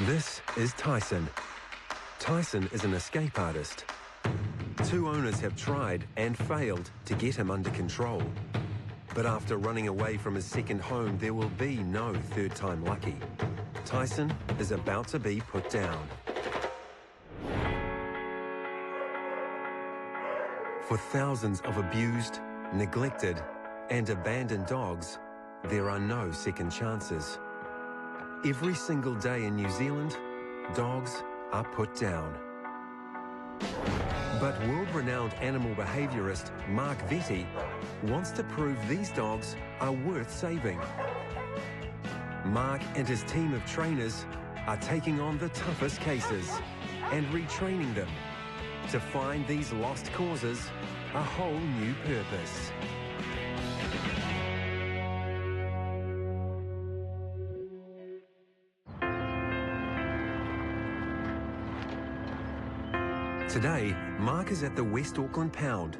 This is Tyson. Tyson is an escape artist. 2 owners have tried and failed to get him under control. But after running away from his second home, there will be no third time lucky. Tyson is about to be put down. For thousands of abused, neglected, and abandoned dogs, there are no second chances. Every single day in New Zealand, dogs are put down. But world-renowned animal behaviourist Mark Vetti wants to prove these dogs are worth saving. Mark and his team of trainers are taking on the toughest cases and retraining them to find these lost causes a whole new purpose. Today, Mark is at the West Auckland Pound.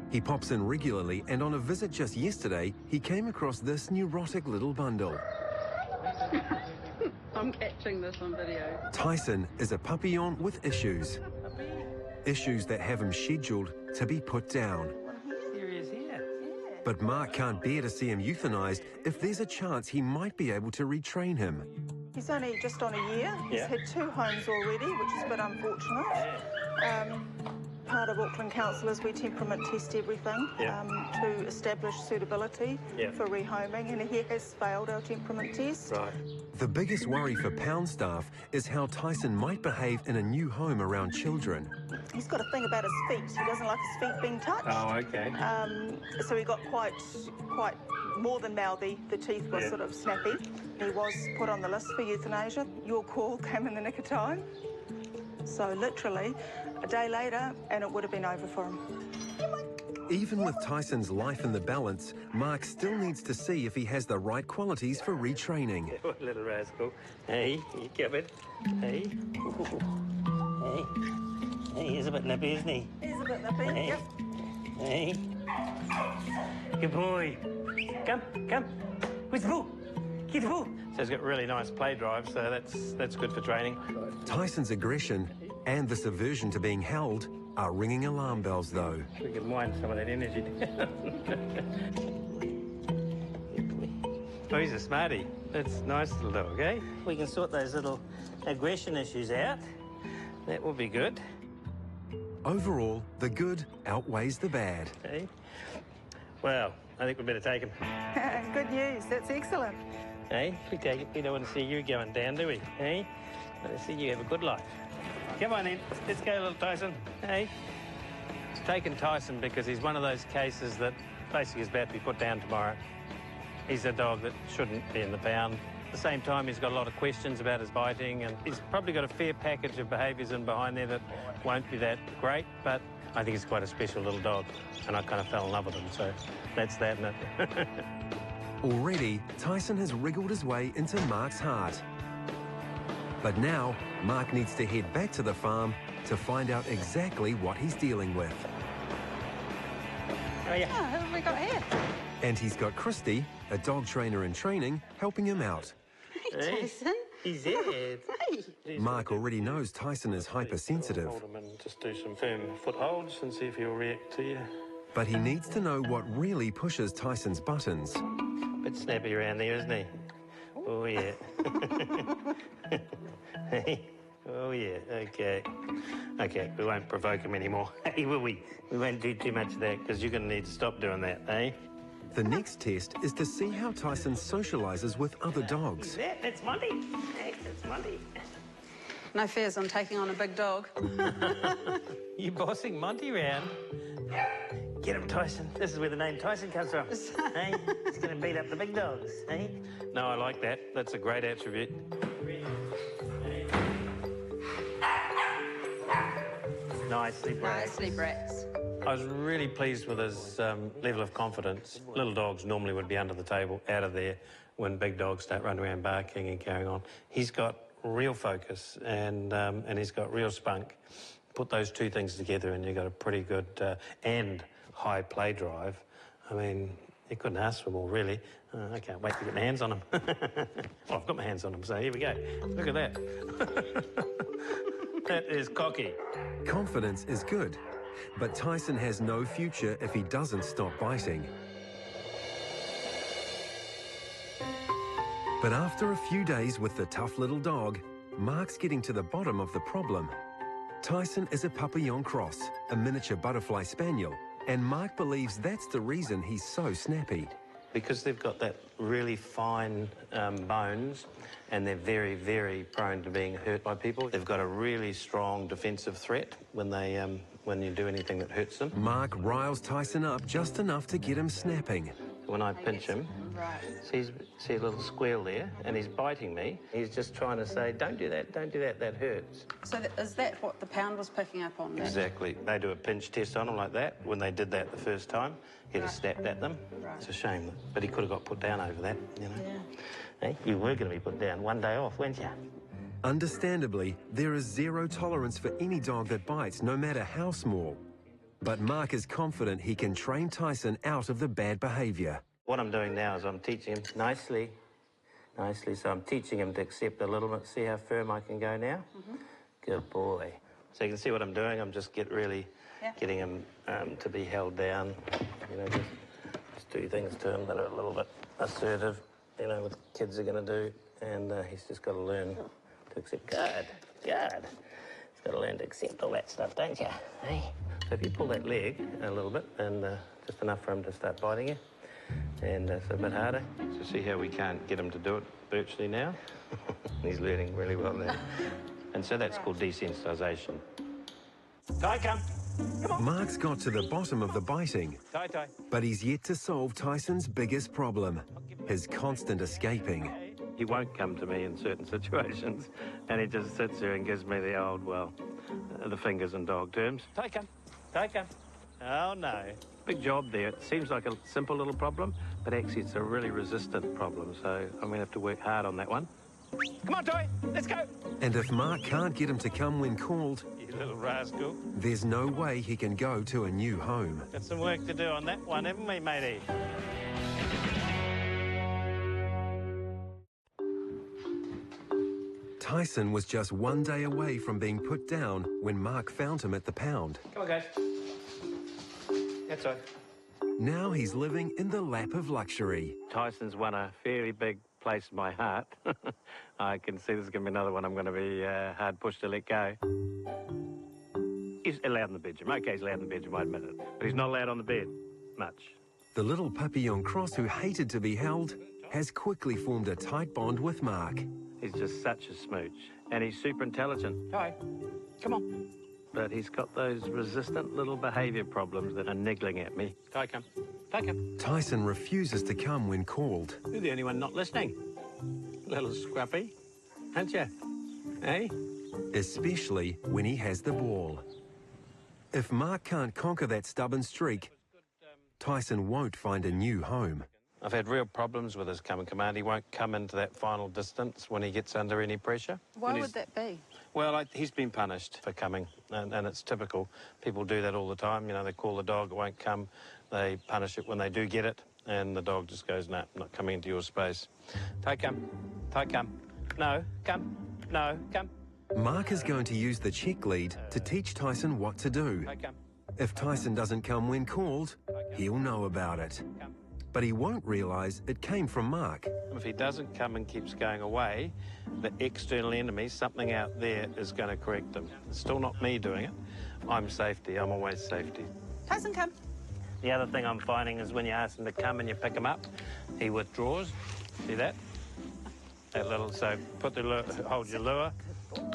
He pops in regularly, and on a visit just yesterday, he came across this neurotic little bundle. I'm catching this on video. Tyson is a papillon with issues. Issues that have him scheduled to be put down. Here he is here. But Mark can't bear to see him euthanized if there's a chance he might be able to retrain him. He's only just on a year. He's had 2 homes already, which is a bit unfortunate. Part of Auckland Council is we temperament test everything to establish suitability for rehoming, and he has failed our temperament test. Right. The biggest worry for pound staff is how Tyson might behave in a new home around children. He's got a thing about his feet. He doesn't like his feet being touched. Oh, okay. So he got quite more than mouthy. The teeth were sort of snappy. He was put on the list for euthanasia. Your call came in the nick of time. So literally, a day later, and it would have been over for him. Even with Tyson's life in the balance, Mark still needs to see if he has the right qualities for retraining. What little rascal. Hey, you covered? Hey. Hey. Hey, he's a bit nippy, isn't he? He's a bit nippy, hey. yep. Hey. Good boy. Come. Where's the ball? Get the ball. So he's got really nice play drive, so that's good for training. Tyson's aggression and this aversion to being held are ringing alarm bells, though. We can wind some of that energy down. Oh, he's a smarty. That's a nice little dog, eh? We can sort those little aggression issues out. That will be good. Overall, the good outweighs the bad. Okay. Well, I think we better take him. Good news. That's excellent. Hey, we take it. We don't want to see you going down, do we? Hey, we want to see you have a good life. Come on then. Let's go, little Tyson. Hey. It's taken Tyson because he's one of those cases that basically is about to be put down tomorrow. He's a dog that shouldn't be in the pound. At the same time, he's got a lot of questions about his biting, and he's probably got a fair package of behaviours in behind there that won't be that great, but I think he's quite a special little dog, and I kind of fell in love with him, so that's that, isn't it? Already, Tyson has wriggled his way into Mark's heart. But now, Mark needs to head back to the farm to find out exactly what he's dealing with. Oh, yeah. Oh, who have we got here? And he's got Christy, a dog trainer in training, helping him out. Hey, Tyson. he's it. Hey. Mark already knows Tyson is hypersensitive, Hold him and just do some firm footholds and see if he'll react to you. but he needs to know what really pushes Tyson's buttons. Bit snappy around there, isn't he? Oh, yeah. Hey. Oh, yeah. Okay. Okay, we won't provoke him anymore. Hey, will we? We won't do too much of that, because you're going to need to stop doing that, eh? The next test is to see how Tyson socialises with other dogs. That's Monty. Hey, that's Monty. No fears, I'm taking on a big dog. You bossing Monty round? Get him, Tyson. This is where the name Tyson comes from. Hey, he's going to beat up the big dogs, eh? No, I like that. That's a great attribute. Nicely, Brad. Nicely, Brats. I was really pleased with his level of confidence. Little dogs normally would be under the table, out of there, when big dogs start running around barking and carrying on. He's got real focus and he's got real spunk. Put those two things together and you've got a pretty good and high play drive. I mean, You couldn't ask for more, really. I can't wait to get my hands on him. Well, I've got my hands on him, so here we go. Look at that. That is cocky. Confidence is good, but Tyson has no future if he doesn't stop biting. But after a few days with the tough little dog, Mark's getting to the bottom of the problem. Tyson is a Papillon cross, a miniature butterfly spaniel, and Mark believes that's the reason he's so snappy. Because they've got that really fine bones, and they're very, very prone to being hurt by people. They've got a really strong defensive threat when you do anything that hurts them. Mark riles Tyson up just enough to get him snapping. When I pinch him, see a little squeal there, and he's biting me. He's just trying to say, don't do that, that hurts. So is that what the pound was picking up on? Exactly. They do a pinch test on him like that. When they did that the first time, he'd have snapped at them. Right. It's a shame, but he could have got put down over that, you know. Yeah. Hey, you were going to be put down. One day off, weren't you? Understandably, there is zero tolerance for any dog that bites, no matter how small. But Mark is confident he can train Tyson out of the bad behaviour. What I'm doing now is I'm teaching him nicely, so I'm teaching him to accept a little bit. See how firm I can go now? Good boy. So you can see what I'm doing. I'm just getting him to be held down. You know, just do things to him that are a little bit assertive, you know, what kids are going to do. And he's just got to learn to accept. Good. He's got to learn to accept all that stuff, don't you? Hey? So if you pull that leg a little bit, and just enough for him to start biting you, and it's a bit harder. So see how we can't get him to do it virtually now? He's learning really well now. And so that's called desensitisation. Ty, come on. Mark's got to the bottom of the biting, Ty. but he's yet to solve Tyson's biggest problem, his constant escaping. He won't come to me in certain situations, and he just sits there and gives me the old, well, the fingers in dog terms. Ty, come. Oh, no. Big job there. It seems like a simple little problem, but actually it's a really resistant problem, so I'm going to have to work hard on that one. Come on, Toy, let's go. And if Mark can't get him to come when called, You little rascal. there's no way he can go to a new home. Got some work to do on that one, haven't we, matey? Tyson was just one day away from being put down when Mark found him at the pound. Come on, guys. That's all right. Now he's living in the lap of luxury. Tyson's won a fairly big place in my heart. I can see there's going to be another one I'm going to be hard pushed to let go. He's allowed in the bedroom. OK, he's allowed in the bedroom, I admit it. But he's not allowed on the bed much. The little Papillon cross who hated to be held has quickly formed a tight bond with Mark. He's just such a smooch. And he's super intelligent. Ty, come on. But he's got those resistant little behaviour problems that are niggling at me. Ty, come. Tyson refuses to come when called. You're the only one not listening. Little scruffy, aren't you? Eh? Especially when he has the ball. If Mark can't conquer that stubborn streak, Tyson won't find a new home. I've had real problems with his come and command. He won't come into that final distance when he gets under any pressure. Why would that be? Well, he's been punished for coming, and it's typical. People do that all the time. You know, they call the dog, it won't come. They punish it when they do get it, and the dog just goes, no, I'm not coming into your space. Ty, come. No, come. No, come. Mark is going to use the check lead to teach Tyson what to do. Ty, come. If Tyson doesn't come when called, he'll know about it. But he won't realise it came from Mark. If he doesn't come and keeps going away, the external enemy, something out there, is going to correct him. It's still not me doing it. I'm safety. I'm always safety. Tyson, come. The other thing I'm finding is when you ask him to come and you pick him up, he withdraws. See that? That little, so put the lure, hold your lure,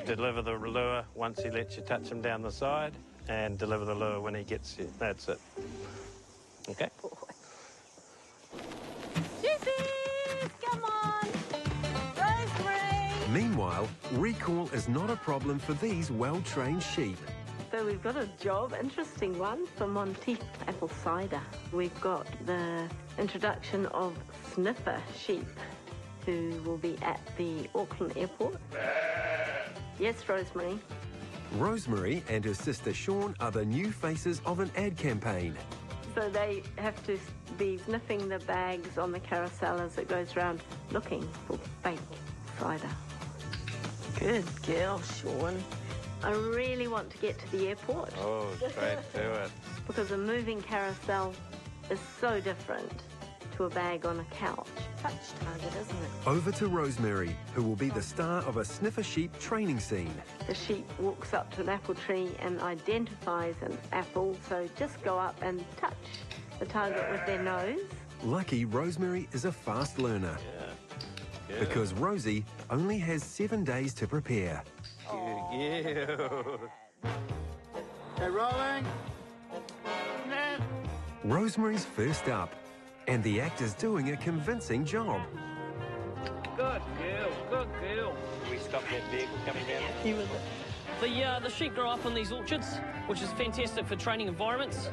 deliver the lure once he lets you touch him down the side, and deliver the lure when he gets you. That's it. Okay? Come on. Rosemary. Meanwhile, recall is not a problem for these well-trained sheep. So we've got a job, interesting one, for Monteith apple cider. We've got the introduction of sniffer sheep who will be at the Auckland airport. Yes, Rosemary. Rosemary and her sister Sean are the new faces of an ad campaign. So they have to be sniffing the bags on the carousel as it goes round, looking for fake cider. Good girl, Sean. I really want to get to the airport. Oh, straight to it. Because a moving carousel is so different to a bag on a couch. Touch target, isn't it? Over to Rosemary, who will be the star of a sniffer sheep training scene. The sheep walks up to an apple tree and identifies an apple, so just go up and touch the target with their nose. Lucky Rosemary is a fast learner. Yeah. Because Rosie only has 7 days to prepare. Yeah. Okay, rolling. Rosemary's first up, and the actor's doing a convincing job. Good girl, good girl. We stop that vehicle coming down. The sheep grow up in these orchards, which is fantastic for training environments.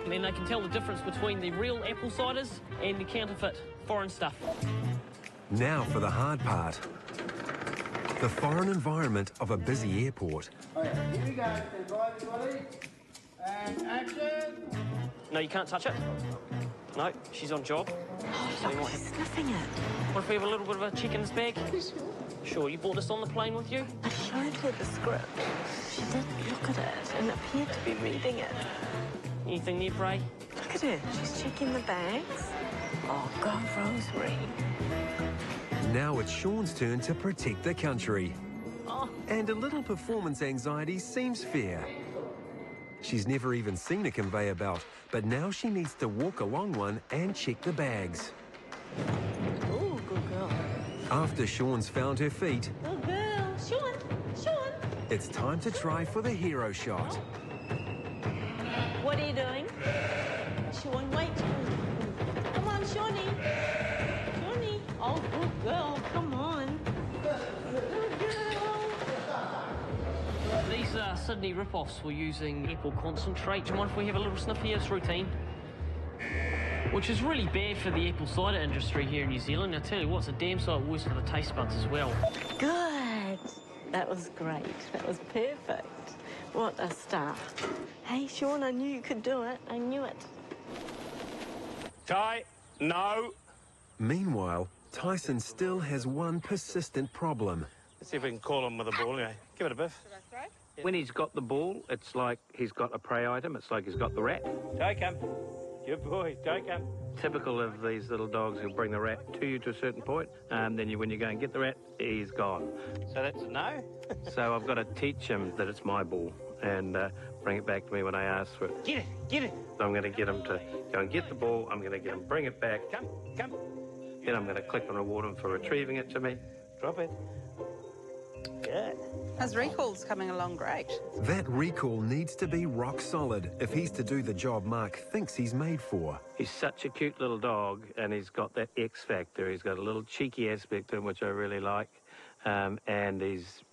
And then they can tell the difference between the real apple ciders and the counterfeit foreign stuff. Now for the hard part. The foreign environment of a busy airport. Okay, here we go. Stand by, everybody. And action. No, you can't touch it. No, she's on job. Oh, look, she's sniffing it. What if we have a little bit of a check in this bag? Sure, you brought this on the plane with you? I showed her the script. She did look at it and appeared to be reading it. Anything there, Bray? Look at her. She's checking the bags. Oh, go Rosemary. Now it's Sean's turn to protect the country. Oh. And a little performance anxiety seems fair. She's never even seen a conveyor belt, but now she needs to walk along one and check the bags. Oh, good girl. After Sean's found her feet, Good girl. Sean, Sean. it's time to try for the hero shot. What are you doing? Sean, wait. Come on, Shawnee. Shawnee. Oh, good girl. Come on. These Sydney rip-offs were using apple concentrate. Do you mind if we have a little sniff here? It's routine. Which is really bad for the apple cider industry here in New Zealand. I tell you what, it's a damn sight worse for the taste buds as well. Good. That was great. That was perfect. What a star. Hey, Sean, I knew you could do it. I knew it. Ty, no. Meanwhile, Tyson still has one persistent problem. Let's see if we can call him with a ball. Anyway, give it a biff. When he's got the ball, it's like he's got a prey item. It's like he's got the rat. Take him. Good boy. Take him. Typical of these little dogs who'll bring the rat to you to a certain point, and then when you go and get the rat, he's gone. So that's a no? So I've got to teach him that it's my ball and bring it back to me when I ask for it. Get it. Get it. So I'm going to get him to go and get the ball. I'm going to get him bring it back. Come. Come. Then I'm going to click and reward him for retrieving it to me. Drop it. Good. His recall's coming along great. That recall needs to be rock solid if he's to do the job Mark thinks he's made for. He's such a cute little dog, and he's got that X factor. He's got a little cheeky aspect to him, which I really like, and he's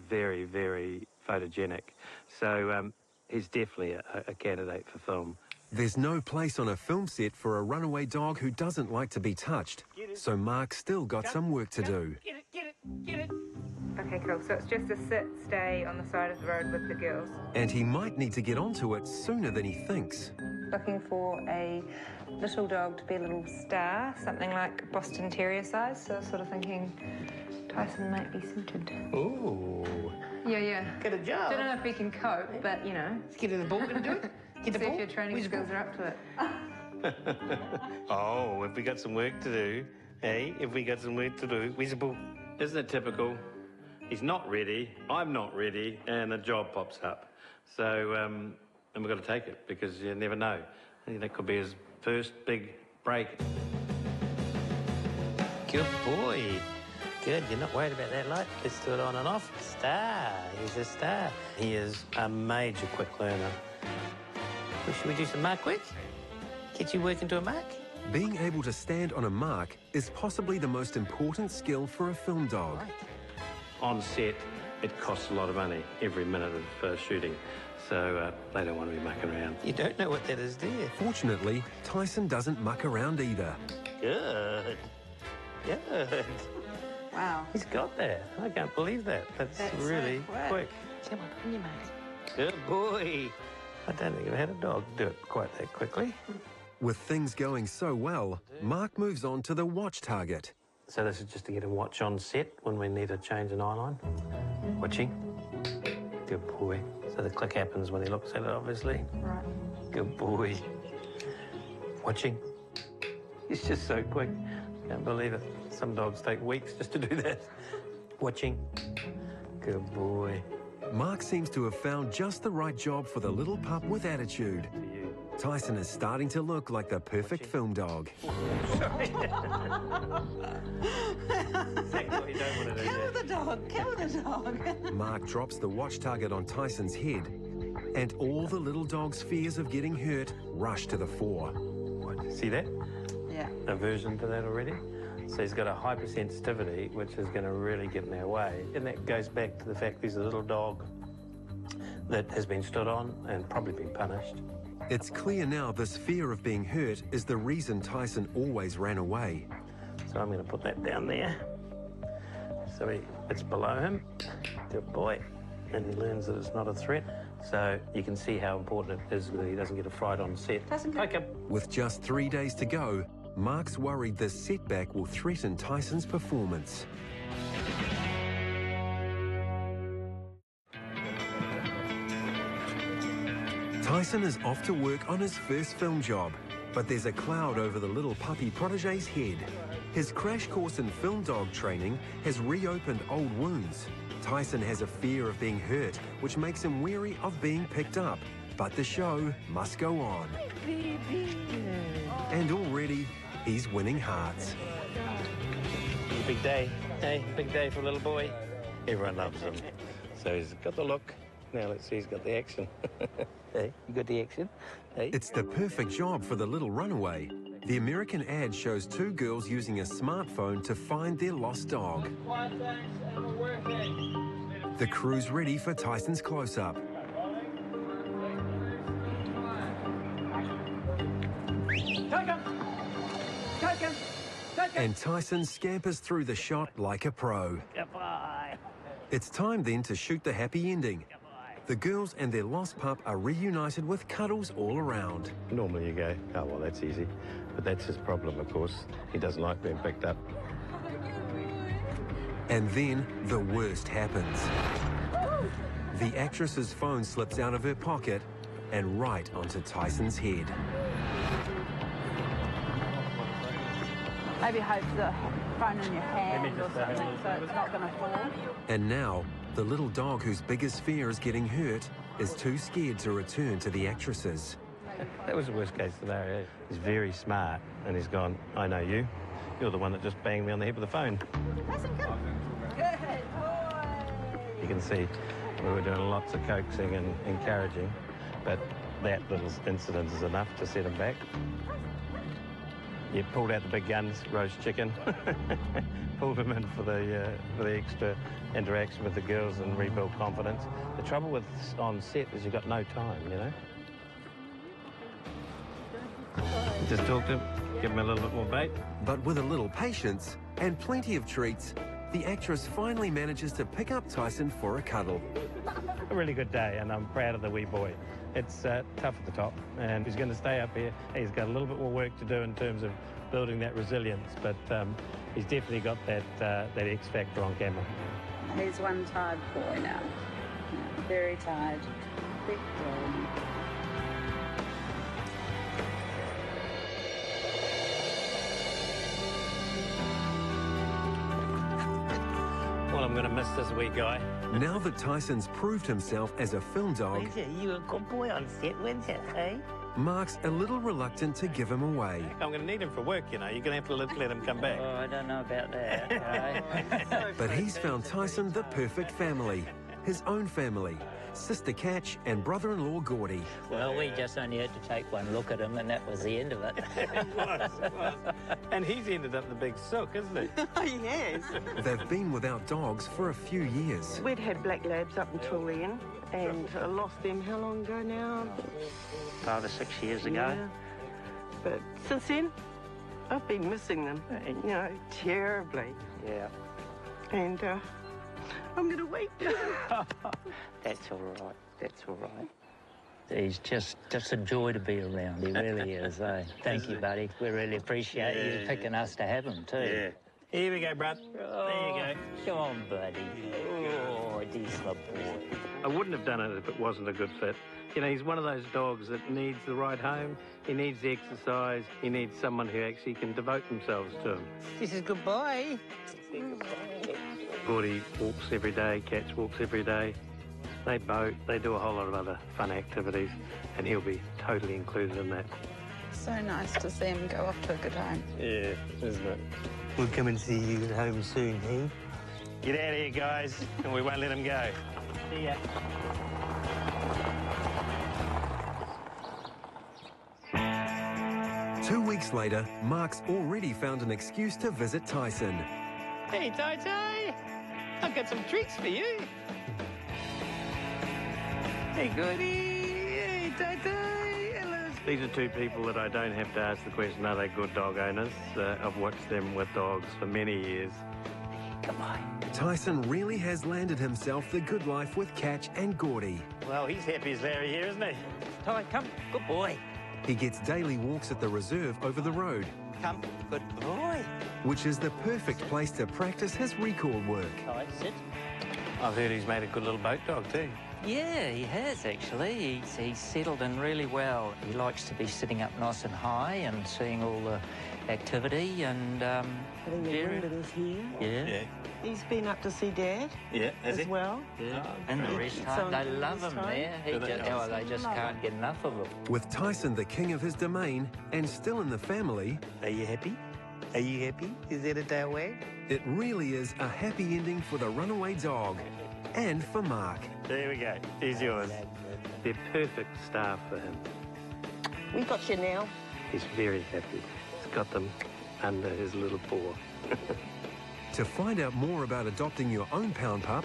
very, very photogenic. So he's definitely a candidate for film. There's no place on a film set for a runaway dog who doesn't like to be touched. So Mark's still got some work to do. Get it, get it, get it. Okay, cool. So it's just a sit, stay on the side of the road with the girls. And he might need to get onto it sooner than he thinks. Looking for a little dog to be a little star, something like Boston Terrier size. So sort of thinking Tyson might be suited. Ooh. Yeah. Get a job. Don't know if he can cope, but, you know. Let's get in the ball, gonna do it. Get the See ball. if your training skills are up to it. Oh, if we got some work to do, hey? If we got some work to do, where's the ball? Isn't it typical? He's not ready, I'm not ready, and a job pops up. So, and we've got to take it because you never know. That could be his first big break. Good boy. Good, you're not worried about that light. Let's do it on and off. Star, he's a star. He is a major quick learner. Well, should we do some mark work? Get you working to a mark? Being able to stand on a mark is possibly the most important skill for a film dog. On set, it costs a lot of money every minute of shooting, so they don't want to be mucking around. You don't know what that is, do you? Fortunately, Tyson doesn't muck around either. Good. Good. Wow. He's got that. I can't believe that. That's really quick. Come on, you mate. Good boy. I don't think I've had a dog do it quite that quickly. With things going so well, Mark moves on to the watch target. So this is just to get a watch on set when we need to change an eye line. Watching. Good boy. So the click happens when he looks at it, obviously. Right. Good boy. Watching. He's just so quick. Can't believe it. Some dogs take weeks just to do that. Watching. Good boy. Mark seems to have found just the right job for the little pup with attitude. Tyson is starting to look like the perfect film dog. Sorry. Exactly what you don't want to do. Kill the dog, kill the dog. Mark drops the watch target on Tyson's head, and all the little dog's fears of getting hurt rush to the fore. What, see that? Yeah. Aversion to that already. So he's got a hypersensitivity, which is going to really get in our way. And that goes back to the fact he's a little dog that has been stood on and probably been punished. It's clear now this fear of being hurt is the reason Tyson always ran away. So I'm going to put that down there. So it's below him. Good boy. And he learns that it's not a threat. So you can see how important it is that he doesn't get a fright on set. Poke him. With just 3 days to go, Mark's worried this setback will threaten Tyson's performance. Tyson is off to work on his first film job, but there's a cloud over the little puppy protege's head. His crash course in film dog training has reopened old wounds. Tyson has a fear of being hurt, which makes him wary of being picked up. But the show must go on. And already, he's winning hearts. Big day. Hey, big day for a little boy. Everyone loves him. So he's got the look. Now let's see, he's got the action. Hey, you got the action? Hey. It's the perfect job for the little runaway. The American ad shows two girls using a smartphone to find their lost dog. The crew's ready for Tyson's close-up. And Tyson scampers through the shot like a pro. Goodbye. It's time then to shoot the happy ending. The girls and their lost pup are reunited with cuddles all around. Normally you go, oh, well, that's easy. But that's his problem, of course. He doesn't like being picked up. And then the worst happens. The actress's phone slips out of her pocket and right onto Tyson's head. Maybe hold the phone in your hand or something so it's not going to fall. And now, the little dog whose biggest fear is getting hurt is too scared to return to the actresses. That was the worst case scenario. He's very smart, and he's gone, I know you. You're the one that just banged me on the head with the phone. Good boy. You can see we were doing lots of coaxing and encouraging, but that little incident is enough to set him back. You pulled out the big guns, roast chicken, pulled him in for the extra interaction with the girls and rebuild confidence. The trouble with on set is you've got no time, you know. Just talk to him, give him a little bit more bait. But with a little patience and plenty of treats, the actress finally manages to pick up Tyson for a cuddle. A really good day, and I'm proud of the wee boy. It's tough at the top, and he's going to stay up here. He's got a little bit more work to do in terms of building that resilience, but he's definitely got that X factor on camera. He's one tired boy now. Yeah, very tired. Big boy. Well, I'm going to miss this wee guy. Now that Tyson's proved himself as a film dog, You were a good boy on set, weren't you, eh? Mark's a little reluctant to give him away. I'm going to need him for work, you know. You're going to have to let him come back. Oh, I don't know about that. But he's found Tyson the perfect family, his own family, sister Catch and brother-in-law Gordy. Well, we just only had to take one look at him, and that was the end of it. It was. And he's ended up the big sook, isn't he? Oh, yes. They've been without dogs for a few years. We'd had black labs up until then, and I lost them how long ago now? 5 or 6 years ago. Yeah. But since then, I've been missing them, you know, terribly. Yeah. And I'm going to wait. That's all right. That's all right. He's just a joy to be around. He really is, eh? Thank you, buddy. We really appreciate you picking us to have him, too. Yeah. Here we go, bruv. Oh, there you go. Come on, buddy. Oh, dear my boy. I wouldn't have done it if it wasn't a good fit. You know, he's one of those dogs that needs the right home, he needs the exercise, he needs someone who actually can devote themselves to him. This is good boy. Gordy walks every day, Cats walks every day. They boat, they do a whole lot of other fun activities, and he'll be totally included in that. So nice to see him go off to a good home. Yeah, isn't it? We'll come and see you at home soon, eh? Get out of here, guys, and we won't let him go. See ya. Two weeks later, Mark's already found an excuse to visit Tyson. Hey, Ty-Ty, I've got some treats for you. Hey, Goody. Hey, Ty-Ty. Hello. These are two people that I don't have to ask the question, are they good dog owners? I've watched them with dogs for many years. Come on. Tyson really has landed himself the good life with Catch and Gordy. Well, he's happy as Larry here, isn't he? Ty, come. Good boy. He gets daily walks at the reserve over the road, Come. Good boy. which is the perfect place to practice his recall work. Ty, sit. I've heard he's made a good little boat dog too. Yeah, he has, actually. He's settled in really well. He likes to be sitting up nice and high and seeing all the activity and, Having the wind at his here. Yeah. He's been up to see Dad as well. Yeah. And the rest time, they love him there. They just can't get enough of him. With Tyson the king of his domain and still in the family, Are you happy? Are you happy? Is that a tail wag? it really is a happy ending for the runaway dog and for Mark. There we go. He's yours. They're perfect staff for him. We got you now. He's very happy. He's got them under his little paw. To find out more about adopting your own pound pup,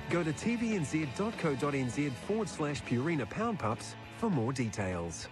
go to tvnz.co.nz/Purina Pound Pups for more details.